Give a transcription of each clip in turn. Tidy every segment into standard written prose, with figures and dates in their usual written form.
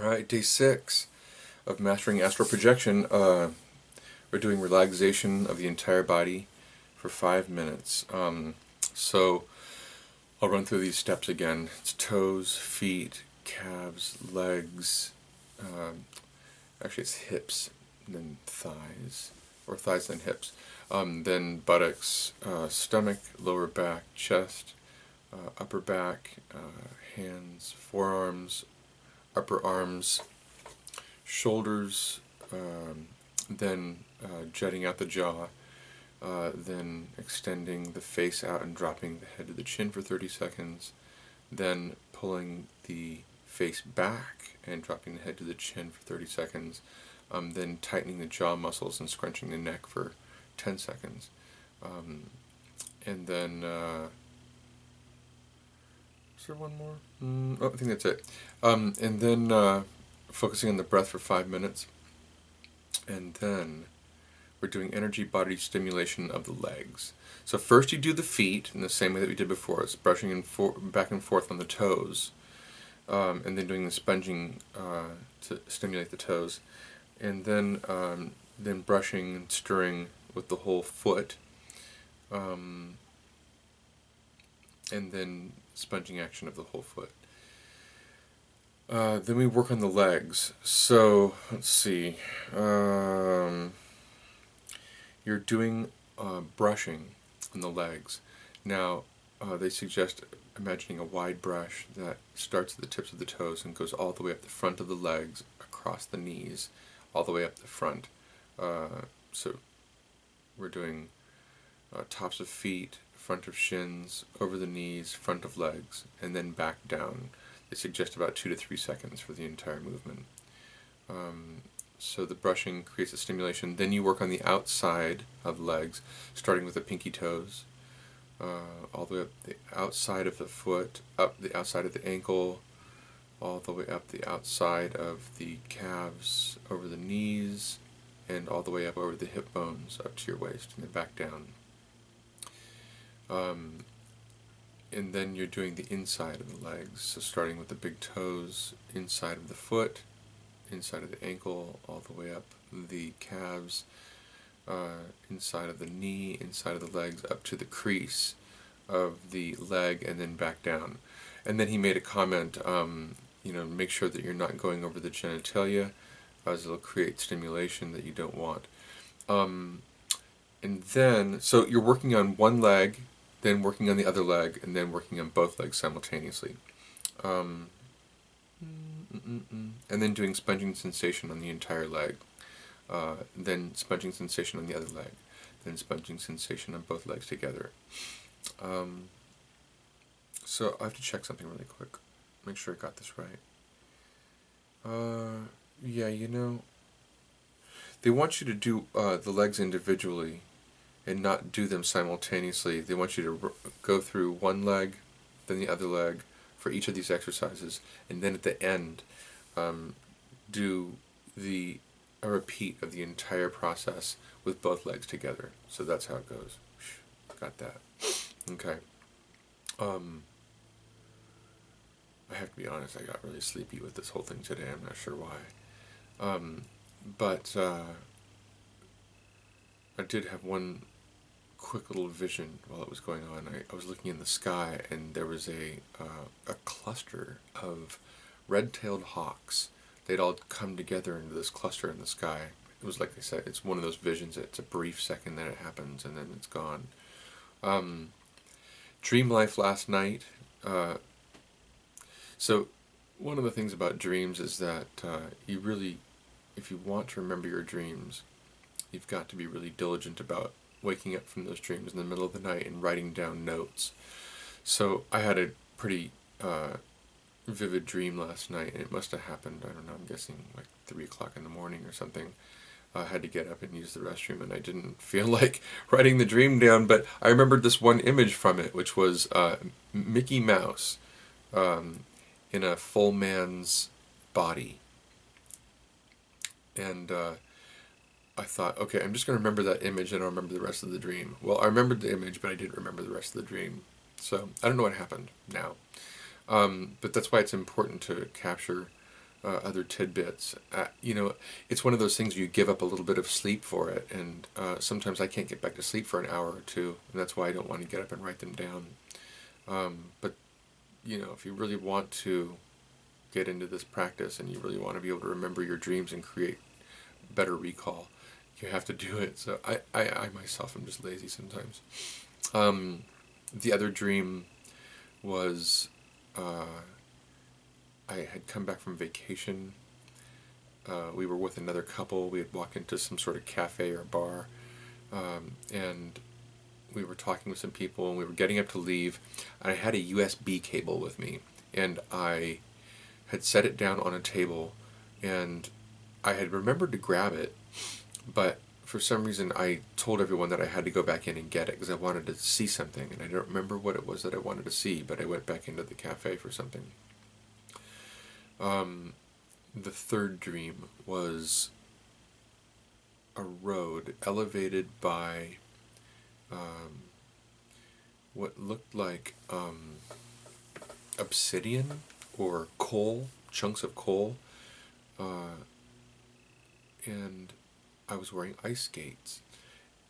Alright, day 6 of Mastering Astral Projection. We're doing relaxation of the entire body for 5 minutes. So I'll run through these steps again. It's toes, feet, calves, legs, actually it's hips, then thighs, or thighs then hips. Then buttocks, stomach, lower back, chest, upper back, hands, forearms, upper arms, shoulders, then jutting out the jaw, then extending the face out and dropping the head to the chin for 30 seconds, then pulling the face back and dropping the head to the chin for 30 seconds, then tightening the jaw muscles and scrunching the neck for 10 seconds. And then, is there one more? Oh, I think that's it. And then focusing on the breath for 5 minutes. And then we're doing energy body stimulation of the legs. So first you do the feet in the same way that we did before. It's brushing back and forth on the toes. And then doing the sponging to stimulate the toes. And then brushing and stirring with the whole foot. And then sponging action of the whole foot. Then we work on the legs. So, let's see. You're doing brushing on the legs. Now, they suggest imagining a wide brush that starts at the tips of the toes and goes all the way up the front of the legs, across the knees, all the way up the front. So we're doing tops of feet, front of shins, over the knees, front of legs, and then back down. They suggest about 2 to 3 seconds for the entire movement. So the brushing creates a stimulation. Then you work on the outside of the legs, starting with the pinky toes, all the way up the outside of the foot, up the outside of the ankle, all the way up the outside of the calves, over the knees, and all the way up over the hip bones, up to your waist, and then back down. And then you're doing the inside of the legs, so starting with the big toes, inside of the foot, inside of the ankle, all the way up the calves, inside of the knee, inside of the legs, up to the crease of the leg, and then back down. And then he made a comment, make sure that you're not going over the genitalia, as it'll create stimulation that you don't want. And then, so you're working on one leg, then working on the other leg, and then working on both legs simultaneously. And then doing sponging sensation on the entire leg. Then sponging sensation on the other leg. Then sponging sensation on both legs together. So I have to check something really quick. Make sure I got this right. Yeah, they want you to do the legs individually and not do them simultaneously. They want you to go through one leg, then the other leg for each of these exercises, and then at the end do a repeat of the entire process with both legs together. So that's how it goes. Got that. Okay. I have to be honest, I got really sleepy with this whole thing today. I'm not sure why. But I did have one quick little vision while it was going on. I was looking in the sky, and there was a cluster of red-tailed hawks. They'd all come together into this cluster in the sky. It was like I said, it's one of those visions. It's a brief second, then it happens, and then it's gone. Dream life last night. So one of the things about dreams is that you really, if you want to remember your dreams, you've got to be really diligent about waking up from those dreams in the middle of the night and writing down notes. So I had a pretty vivid dream last night, and it must have happened, I don't know, I'm guessing like 3 o'clock in the morning or something. I had to get up and use the restroom, and I didn't feel like writing the dream down, but I remembered this one image from it, which was Mickey Mouse in a full man's body. And I thought, okay, I'm just going to remember that image, and I'll remember the rest of the dream. Well, I remembered the image, but I didn't remember the rest of the dream. So I don't know what happened now. But that's why it's important to capture other tidbits. You know, it's one of those things you give up a little bit of sleep for it, and sometimes I can't get back to sleep for an hour or two, and that's why I don't want to get up and write them down. But you know, if you really want to get into this practice and you really want to be able to remember your dreams and create better recall, you have to do it. So I myself am just lazy sometimes. The other dream was I had come back from vacation. We were with another couple. We had walked into some sort of cafe or bar, and we were talking with some people, and we were getting up to leave. I had a USB cable with me, and I had set it down on a table, and I had remembered to grab it, but for some reason I told everyone that I had to go back in and get it because I wanted to see something, and I don't remember what it was that I wanted to see, but I went back into the cafe for something. The third dream was a road elevated by what looked like obsidian or coal, chunks of coal, and I was wearing ice skates,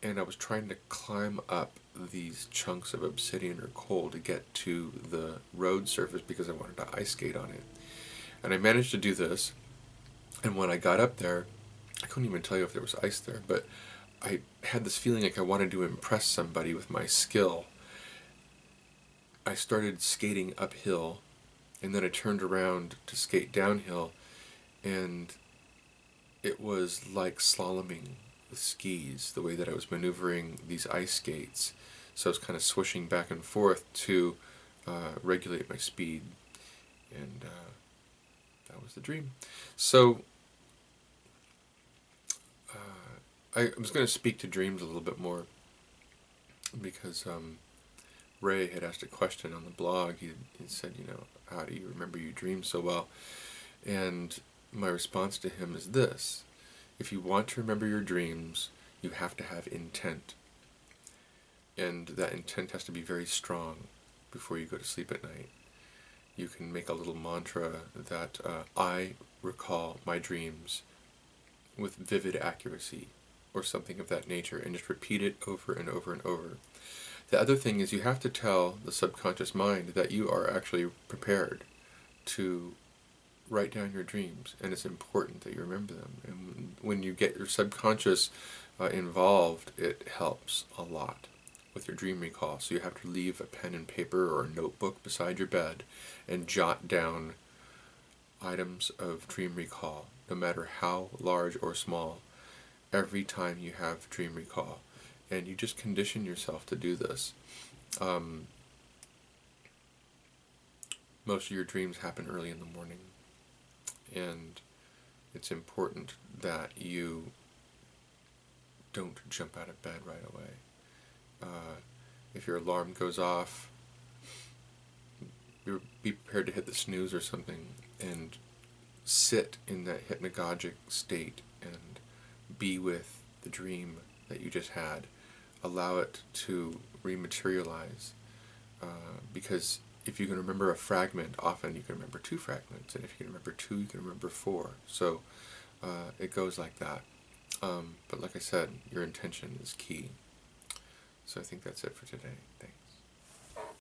and I was trying to climb up these chunks of obsidian or coal to get to the road surface because I wanted to ice skate on it. And I managed to do this, and when I got up there, I couldn't even tell you if there was ice there, but I had this feeling like I wanted to impress somebody with my skill. I started skating uphill, and then I turned around to skate downhill, and it was like slaloming with skis, the way that I was maneuvering these ice skates. So I was kind of swishing back and forth to regulate my speed, and that was the dream. So I was going to speak to dreams a little bit more because Ray had asked a question on the blog. He said, you know, how do you remember your dreams so well? And my response to him is this: if you want to remember your dreams, you have to have intent. And that intent has to be very strong before you go to sleep at night. You can make a little mantra that I recall my dreams with vivid accuracy, or something of that nature, and just repeat it over and over and over. The other thing is you have to tell the subconscious mind that you are actually prepared to write down your dreams, and it's important that you remember them. And when you get your subconscious involved, it helps a lot with your dream recall. So you have to leave a pen and paper or a notebook beside your bed and jot down items of dream recall, no matter how large or small, every time you have dream recall. And you just condition yourself to do this. Most of your dreams happen early in the morning, and it's important that you don't jump out of bed right away. If your alarm goes off, be prepared to hit the snooze or something, and sit in that hypnagogic state and be with the dream that you just had. Allow it to rematerialize, because if you can remember a fragment, often you can remember two fragments, and if you can remember two, you can remember four. So it goes like that. But like I said, your intention is key. So I think that's it for today. Thanks.